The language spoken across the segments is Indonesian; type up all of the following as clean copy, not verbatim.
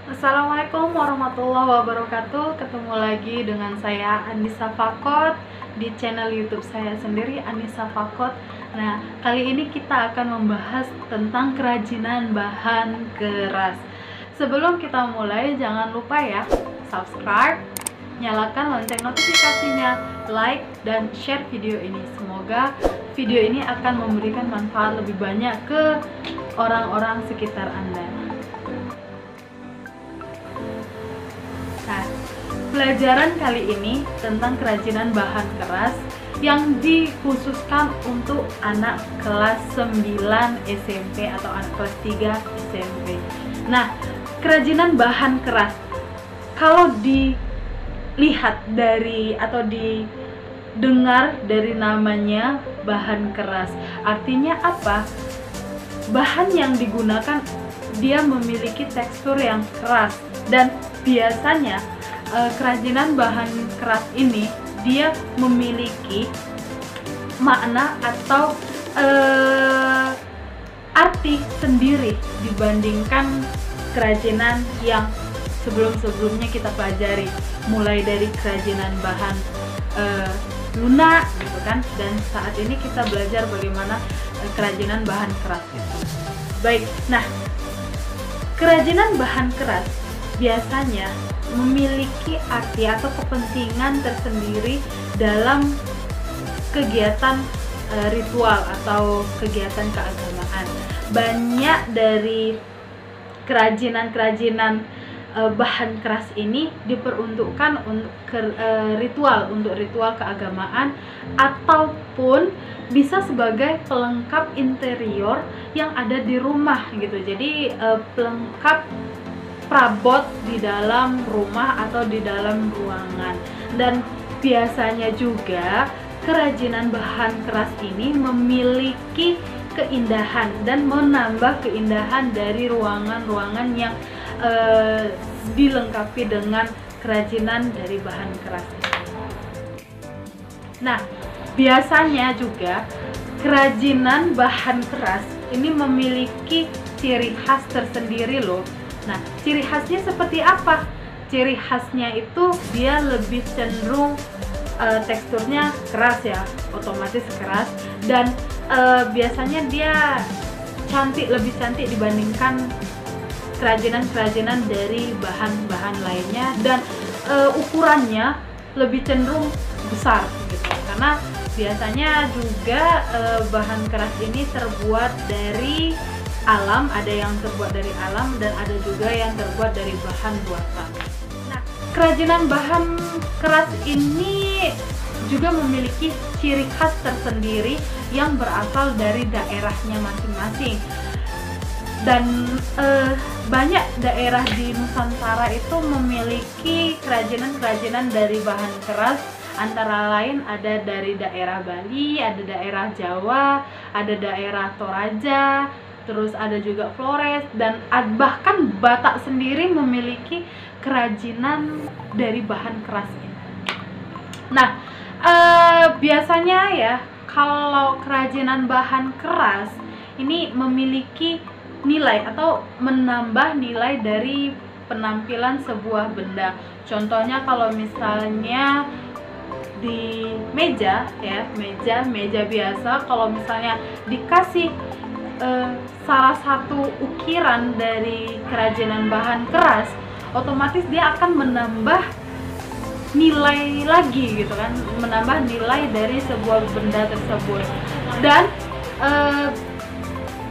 Assalamualaikum warahmatullahi wabarakatuh. Ketemu lagi dengan saya Anissa Fakot di channel YouTube saya sendiri, Anissa Fakot. Nah, kali ini kita akan membahas tentang kerajinan bahan keras. Sebelum kita mulai, jangan lupa ya, subscribe, nyalakan lonceng notifikasinya, like dan share video ini. Semoga video ini akan memberikan manfaat lebih banyak ke orang-orang sekitar Anda. Nah, pelajaran kali ini tentang kerajinan bahan keras yang dikhususkan untuk anak kelas 9 SMP atau anak kelas 3 SMP. Nah, kerajinan bahan keras kalau dilihat dari atau didengar dari namanya bahan keras, artinya apa? Bahan yang digunakan dia memiliki tekstur yang keras, dan biasanya kerajinan bahan keras ini dia memiliki makna atau arti sendiri dibandingkan kerajinan yang sebelum-sebelumnya kita pelajari, mulai dari kerajinan bahan lunak gitu kan, dan saat ini kita belajar bagaimana kerajinan bahan keras itu. Baik, nah, kerajinan bahan keras biasanya memiliki arti atau kepentingan tersendiri dalam kegiatan ritual atau kegiatan keagamaan. Banyak dari kerajinan-kerajinan bahan keras ini diperuntukkan untuk ritual keagamaan, ataupun bisa sebagai pelengkap interior yang ada di rumah gitu. Jadi pelengkap perabot di dalam rumah atau di dalam ruangan. Dan biasanya juga kerajinan bahan keras ini memiliki keindahan dan menambah keindahan dari ruangan-ruangan yang dilengkapi dengan kerajinan dari bahan keras ini. Nah, biasanya juga kerajinan bahan keras ini memiliki ciri khas tersendiri loh. Nah, ciri khasnya seperti apa? Ciri khasnya itu dia lebih cenderung teksturnya keras ya, otomatis keras, dan biasanya dia lebih cantik dibandingkan kerajinan-kerajinan dari bahan-bahan lainnya, dan ukurannya lebih cenderung besar gitu. Karena biasanya juga bahan keras ini terbuat dari alam, ada yang terbuat dari alam dan ada juga yang terbuat dari bahan buatan. Nah, kerajinan bahan keras ini juga memiliki ciri khas tersendiri yang berasal dari daerahnya masing-masing. Dan banyak daerah di Nusantara itu memiliki kerajinan-kerajinan dari bahan keras, antara lain ada dari daerah Bali, ada daerah Jawa, ada daerah Toraja, terus ada juga Flores, dan bahkan Batak sendiri memiliki kerajinan dari bahan keras ini. Nah, biasanya ya, kalau kerajinan bahan keras ini memiliki nilai atau menambah nilai dari penampilan sebuah benda. Contohnya kalau misalnya di meja ya, meja biasa, kalau misalnya dikasih salah satu ukiran dari kerajinan bahan keras, otomatis dia akan menambah nilai lagi gitu kan, menambah nilai dari sebuah benda tersebut. Dan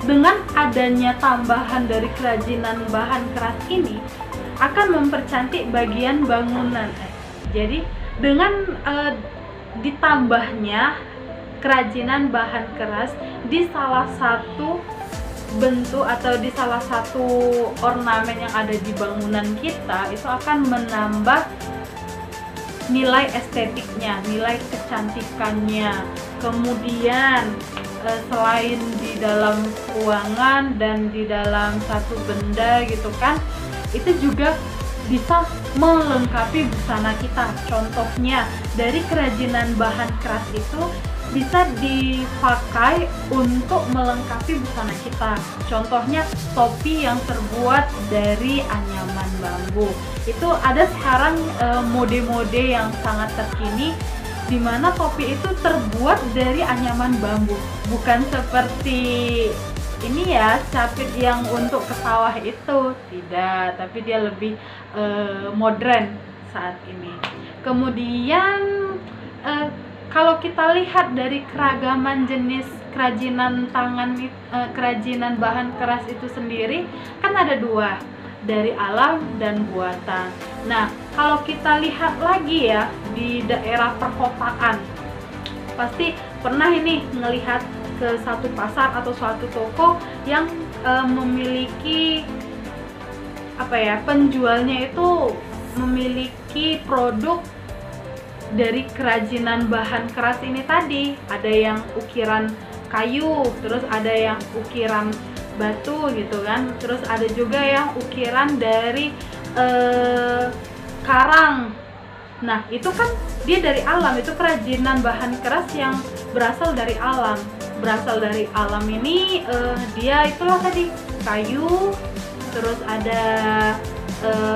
dengan adanya tambahan dari kerajinan bahan keras ini akan mempercantik bagian bangunan. Jadi dengan ditambahnya kerajinan bahan keras di salah satu bentuk atau di salah satu ornamen yang ada di bangunan kita, itu akan menambah nilai estetiknya, nilai kecantikannya. Kemudian selain di dalam ruangan dan di dalam satu benda gitu kan, itu juga bisa melengkapi busana kita. Contohnya dari kerajinan bahan keras itu bisa dipakai untuk melengkapi busana kita. Contohnya topi yang terbuat dari anyaman bambu. Itu ada sekarang mode-mode yang sangat terkini di mana topi itu terbuat dari anyaman bambu, bukan seperti ini ya, capit yang untuk ke sawah itu, tidak, tapi dia lebih modern saat ini. Kemudian kalau kita lihat dari keragaman jenis kerajinan tangan, kerajinan bahan keras itu sendiri kan ada dua, dari alam dan buatan. Nah, kalau kita lihat lagi ya di daerah perkotaan, pasti pernah ini ngelihat ke satu pasar atau suatu toko yang memiliki apa ya, penjualnya itu memiliki produk dari kerajinan bahan keras ini tadi. Ada yang ukiran kayu, terus ada yang ukiran batu gitu kan, terus ada juga yang ukiran dari karang. Nah, itu kan dia dari alam, itu kerajinan bahan keras yang berasal dari alam. Berasal dari alam ini dia itulah tadi kayu, terus ada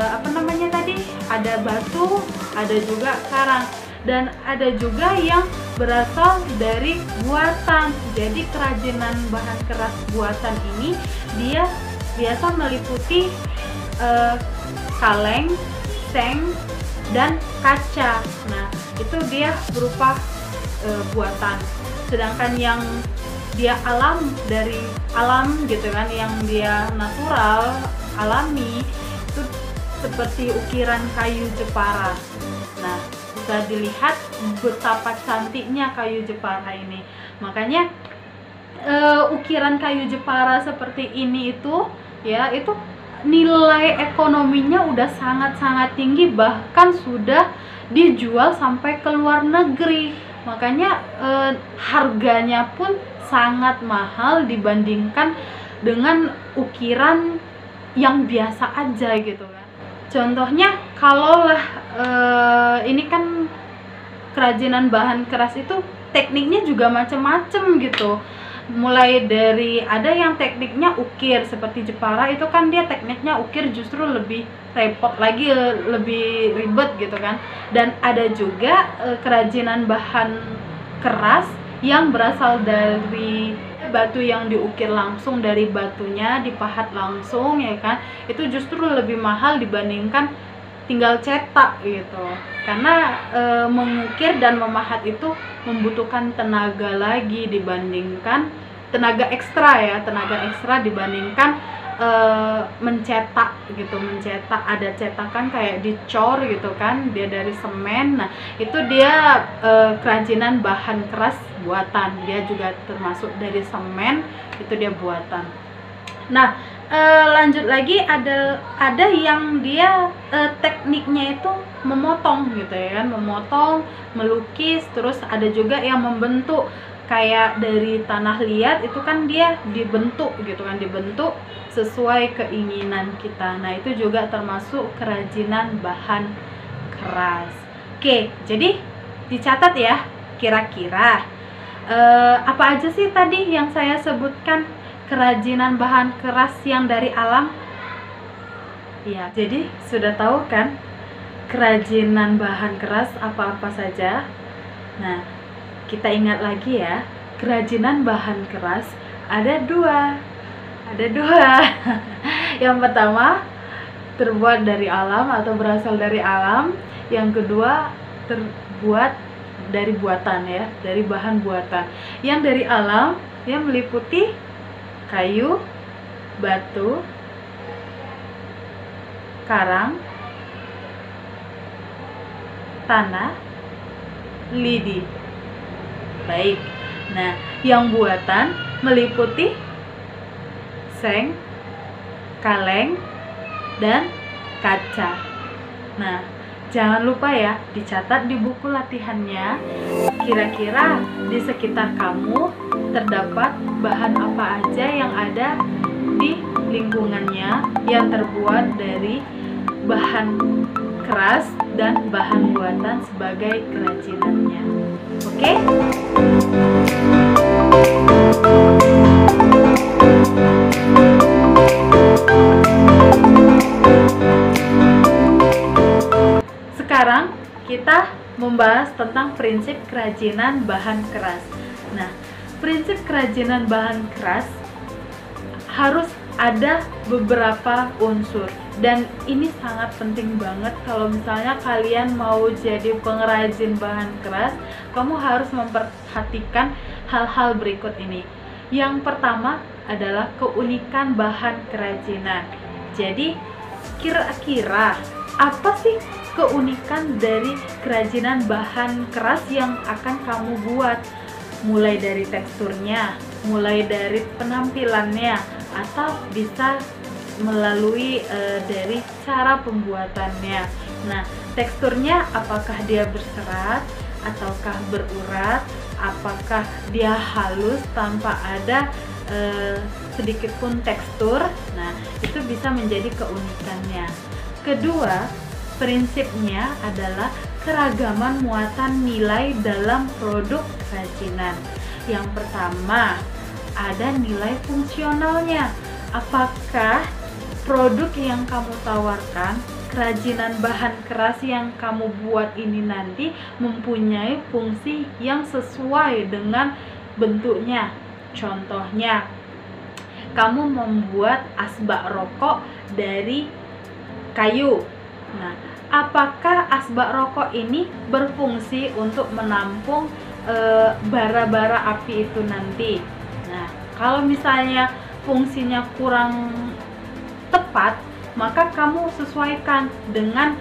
apa namanya tadi, ada batu, ada juga karang, dan ada juga yang berasal dari buatan. Jadi kerajinan bahan keras buatan ini dia biasa meliputi kaleng, seng, dan kaca. Nah, itu dia berupa buatan. Sedangkan yang dia dari alam gitu kan, yang dia natural, alami, itu seperti ukiran kayu Jepara. Nah, bisa dilihat betapa cantiknya kayu Jepara ini. Makanya ukiran kayu Jepara seperti ini itu ya, itu nilai ekonominya udah sangat-sangat tinggi, bahkan sudah dijual sampai ke luar negeri. Makanya harganya pun sangat mahal dibandingkan dengan ukiran yang biasa aja gitu kan. Contohnya kalaulah ini kan kerajinan bahan keras itu tekniknya juga macam-macam gitu. Mulai dari ada yang tekniknya ukir seperti Jepara, itu kan dia tekniknya ukir justru lebih repot lagi, lebih ribet gitu kan. Dan ada juga kerajinan bahan keras yang berasal dari batu yang diukir langsung, dari batunya dipahat langsung ya kan. Itu justru lebih mahal dibandingkan tinggal cetak gitu. Karena mengukir dan memahat itu membutuhkan tenaga lagi dibandingkan tenaga ekstra dibandingkan mencetak gitu. Mencetak ada cetakan kayak dicor gitu kan, dia dari semen. Nah, itu dia kerajinan bahan keras buatan, dia juga termasuk dari semen, itu dia buatan. Nah, lanjut lagi ada yang dia tekniknya itu memotong gitu ya kan, memotong, melukis, terus ada juga yang membentuk kayak dari tanah liat, itu kan dia dibentuk gitu kan, dibentuk sesuai keinginan kita. Nah, itu juga termasuk kerajinan bahan keras. Oke, jadi dicatat ya, kira-kira apa aja sih tadi yang saya sebutkan kerajinan bahan keras yang dari alam? Ya, jadi sudah tahu kan kerajinan bahan keras apa-apa saja. Nah, kita ingat lagi ya, kerajinan bahan keras ada dua. Yang pertama terbuat dari alam atau berasal dari alam. Yang kedua terbuat dari buatan ya, dari bahan buatan. Yang dari alam dia meliputi kayu, batu, karang, tanah, lidi. Baik. Nah, yang buatan meliputi seng, kaleng, dan kaca. Nah, jangan lupa ya, dicatat di buku latihannya. Kira-kira di sekitar kamu terdapat bahan apa aja yang ada di lingkungannya yang terbuat dari bahan keras dan bahan buatan sebagai kerajinannya. Oke? Sekarang kita membahas tentang prinsip kerajinan bahan keras. Nah, prinsip kerajinan bahan keras harus ada beberapa unsur, dan ini sangat penting banget kalau misalnya kalian mau jadi pengrajin bahan keras. Kamu harus memperhatikan hal-hal berikut ini. Yang pertama adalah keunikan bahan kerajinan. Jadi kira-kira apa sih keunikan dari kerajinan bahan keras yang akan kamu buat? Mulai dari teksturnya, mulai dari penampilannya, atau bisa melalui dari cara pembuatannya. Nah, teksturnya apakah dia berserat ataukah berurat, apakah dia halus tanpa ada sedikit pun tekstur. Nah, itu bisa menjadi keunikannya. Kedua, prinsipnya adalah keragaman muatan nilai dalam produk kerajinan. Yang pertama, ada nilai fungsionalnya. Apakah produk yang kamu tawarkan, kerajinan bahan keras yang kamu buat ini nanti mempunyai fungsi yang sesuai dengan bentuknya? Contohnya, kamu membuat asbak rokok dari kayu. Nah, apakah asbak rokok ini berfungsi untuk menampung bara-bara api itu nanti? Nah, kalau misalnya fungsinya kurang tepat, maka kamu sesuaikan dengan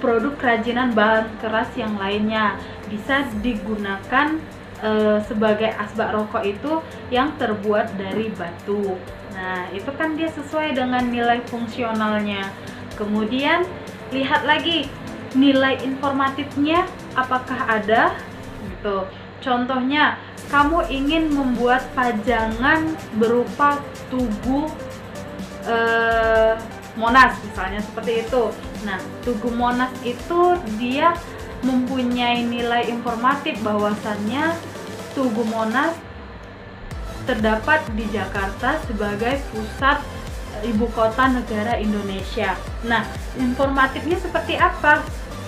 produk kerajinan bahan keras yang lainnya. Bisa digunakan sebagai asbak rokok itu yang terbuat dari batu. Nah, itu kan dia sesuai dengan nilai fungsionalnya. Kemudian lihat lagi nilai informatifnya apakah ada gitu. Contohnya, kamu ingin membuat pajangan berupa tugu Monas misalnya, seperti itu. Nah, tugu Monas itu dia mempunyai nilai informatif bahwasannya Tugu Monas terdapat di Jakarta sebagai pusat ibu kota negara Indonesia. Nah, informatifnya seperti apa?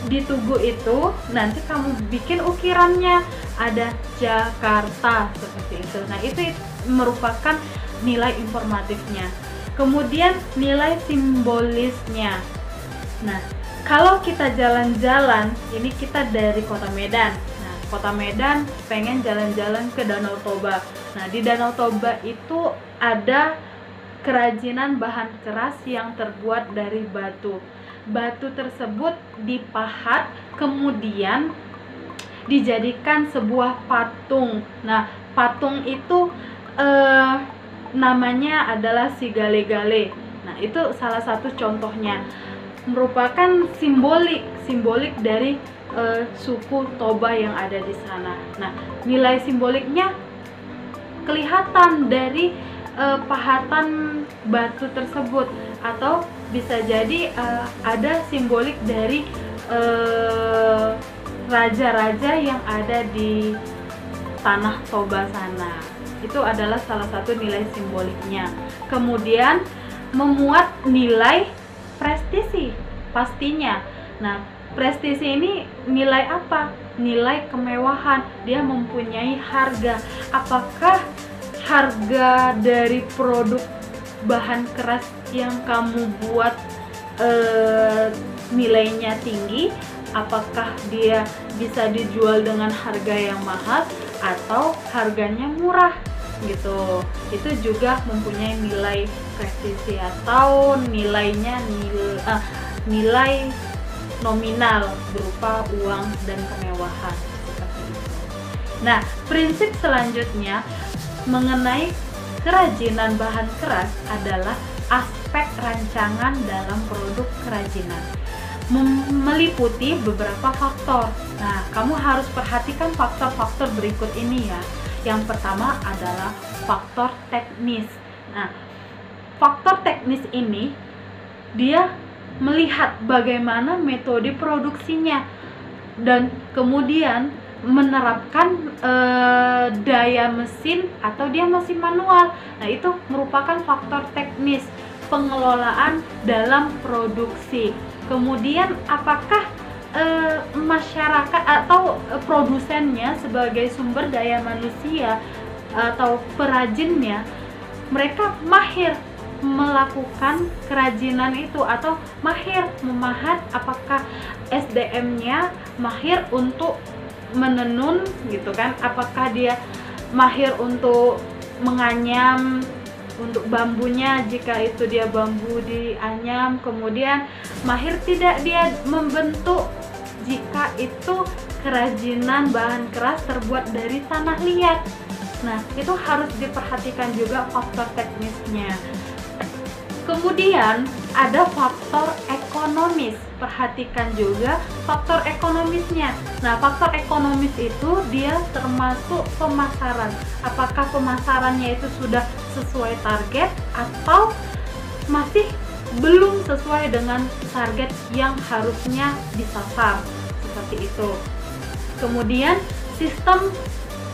Di tugu itu nanti kamu bikin ukirannya ada Jakarta seperti itu. Nah, itu merupakan nilai informatifnya. Kemudian nilai simbolisnya. Nah, kalau kita jalan-jalan, ini kita dari Kota Medan. Nah, Kota Medan pengen jalan-jalan ke Danau Toba. Nah, di Danau Toba itu ada kerajinan bahan keras yang terbuat dari batu. Batu tersebut dipahat, kemudian dijadikan sebuah patung. Nah, patung itu namanya adalah si Gale-Gale. Nah, itu salah satu contohnya, merupakan simbolik dari suku Toba yang ada di sana. Nah, nilai simboliknya kelihatan dari pahatan batu tersebut, atau bisa jadi ada simbolik dari raja-raja yang ada di tanah Toba sana. Itu adalah salah satu nilai simboliknya. Kemudian memuat nilai prestisi pastinya. Nah, prestisi ini nilai apa? Nilai kemewahan. Dia mempunyai harga. Apakah harga dari produk bahan keras yang kamu buat nilainya tinggi? Apakah dia bisa dijual dengan harga yang mahal atau harganya murah gitu? Itu juga mempunyai nilai prestisi atau nilainya nilai nominal berupa uang dan kemewahan seperti itu. Nah, prinsip selanjutnya mengenai kerajinan bahan keras adalah aspek rancangan dalam produk kerajinan, meliputi beberapa faktor. Nah, kamu harus perhatikan faktor-faktor berikut ini ya. Yang pertama adalah faktor teknis. Nah, faktor teknis ini dia melihat bagaimana metode produksinya, dan kemudian menerapkan daya mesin atau dia mesin manual. Nah, itu merupakan faktor teknis pengelolaan dalam produksi. Kemudian apakah masyarakat atau produsennya sebagai sumber daya manusia atau perajinnya, mereka mahir melakukan kerajinan itu atau mahir memahat, apakah SDM-nya mahir untuk menenun gitu kan, apakah dia mahir untuk menganyam untuk bambunya jika itu dia bambu dianyam, kemudian mahir tidak dia membentuk jika itu kerajinan bahan keras terbuat dari tanah liat. Nah, itu harus diperhatikan juga faktor teknisnya. Kemudian ada faktor ekonomis, perhatikan juga faktor ekonomisnya. Nah, faktor ekonomis itu dia termasuk pemasaran. Apakah pemasarannya itu sudah sesuai target atau masih belum sesuai dengan target yang harusnya disasar, seperti itu. Kemudian sistem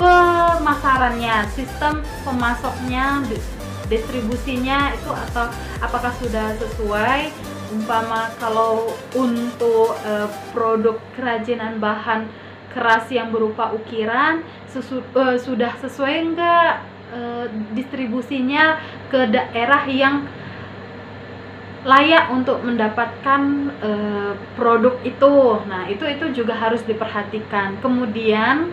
pemasarannya, sistem pemasoknya, distribusinya itu atau apakah sudah sesuai. Umpama kalau untuk produk kerajinan bahan keras yang berupa ukiran sudah sesuai enggak distribusinya ke daerah yang layak untuk mendapatkan produk itu. Nah, itu juga harus diperhatikan. Kemudian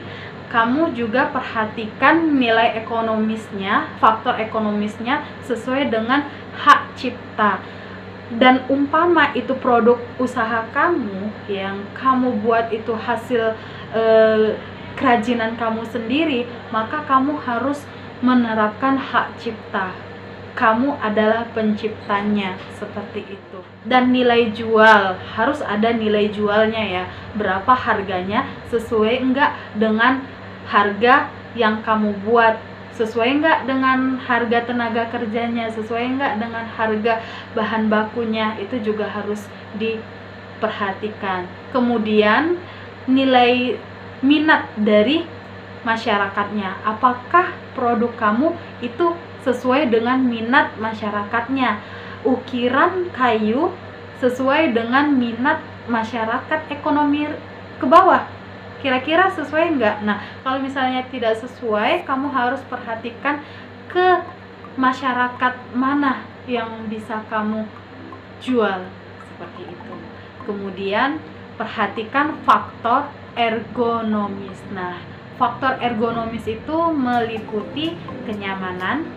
kamu juga perhatikan nilai ekonomisnya, faktor ekonomisnya sesuai dengan hak cipta. Dan umpama itu produk usaha kamu yang kamu buat itu hasil kerajinan kamu sendiri, maka kamu harus menerapkan hak cipta. Kamu adalah penciptanya, seperti itu. Dan nilai jual, harus ada nilai jualnya ya, berapa harganya, sesuai enggak dengan harga yang kamu buat, sesuai enggak dengan harga tenaga kerjanya, sesuai enggak dengan harga bahan bakunya, itu juga harus diperhatikan. Kemudian nilai minat dari masyarakatnya, apakah produk kamu itu sesuai dengan minat masyarakatnya. Ukiran kayu sesuai dengan minat masyarakat ekonomi ke bawah, kira-kira sesuai enggak? Nah, kalau misalnya tidak sesuai, kamu harus perhatikan ke masyarakat mana yang bisa kamu jual, seperti itu. Kemudian perhatikan faktor ergonomis. Nah, faktor ergonomis itu meliputi kenyamanan,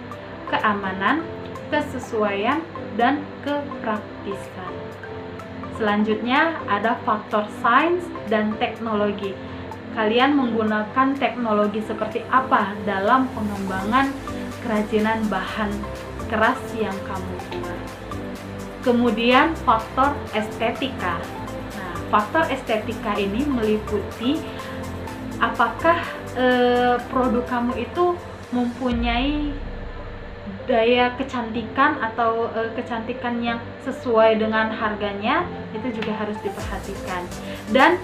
keamanan, kesesuaian, dan kepraktisan. Selanjutnya ada faktor sains dan teknologi. Kalian menggunakan teknologi seperti apa dalam pengembangan kerajinan bahan keras yang kamu buat. Kemudian faktor estetika. Nah, faktor estetika ini meliputi apakah produk kamu itu mempunyai daya kecantikan atau kecantikan yang sesuai dengan harganya, itu juga harus diperhatikan. Dan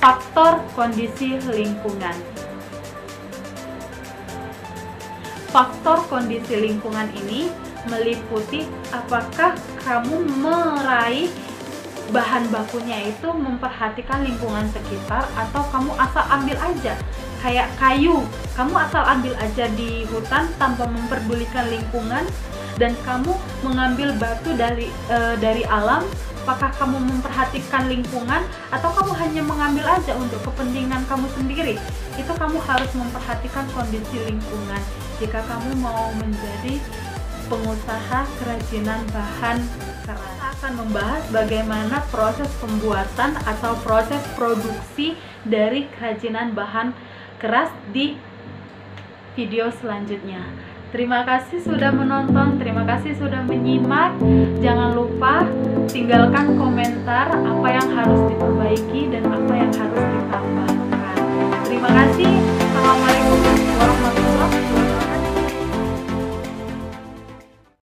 faktor kondisi lingkungan. Faktor kondisi lingkungan ini meliputi apakah kamu meraih bahan bakunya itu memperhatikan lingkungan sekitar atau kamu asal ambil aja. Kayak kayu, kamu asal ambil aja di hutan tanpa memperdulikan lingkungan, dan kamu mengambil batu dari alam. Apakah kamu memperhatikan lingkungan atau kamu hanya mengambil aja untuk kepentingan kamu sendiri? Itu kamu harus memperhatikan kondisi lingkungan jika kamu mau menjadi pengusaha kerajinan bahan keras. Kita akan membahas bagaimana proses pembuatan atau proses produksi dari kerajinan bahan keras di video selanjutnya. Terima kasih sudah menonton, terima kasih sudah menyimak. Jangan lupa tinggalkan komentar apa yang harus diperbaiki dan apa yang harus